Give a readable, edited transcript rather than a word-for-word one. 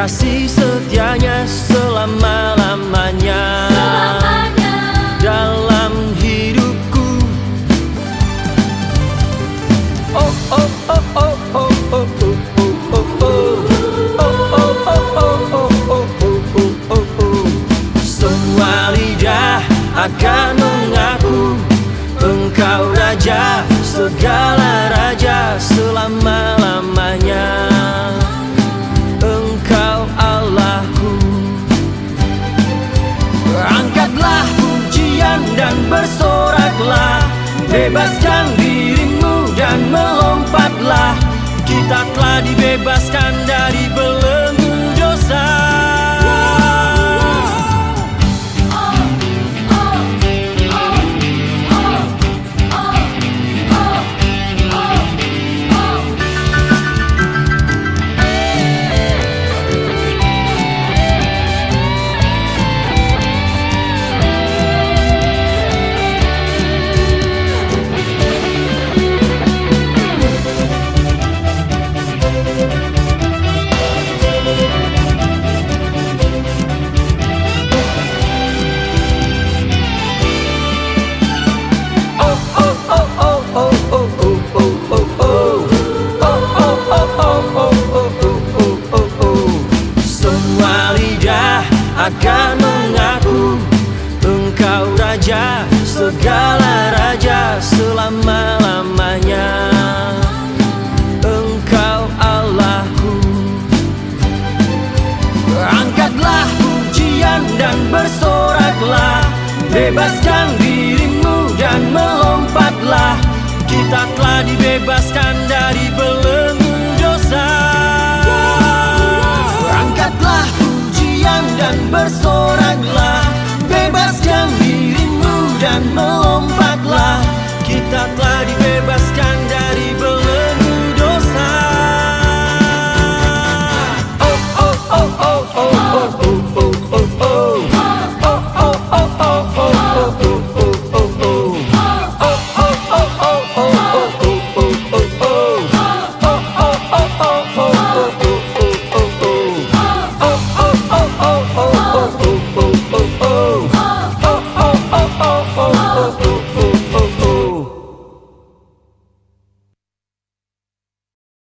kasih setianya selama-lamanya dalam hidupku. Oh oh oh oh oh oh oh oh oh oh oh oh oh oh oh. Semua lidah akan mengaku Engkau Raja, segala raja selama-lamanya. Engkau Allahku. Angkatlah pujian dan bersoraklah, bebaskan dirimu dan melompatlah. Kita telah dibebaskan dari belenggu dosa. Akan mengaku Engkau Raja, segala raja selama-lamanya. Engkau Allahku. Angkatlah pujian dan bersoraklah, bebaskan dirimu dan melompatlah. Kita telah dibebaskan dari belenggu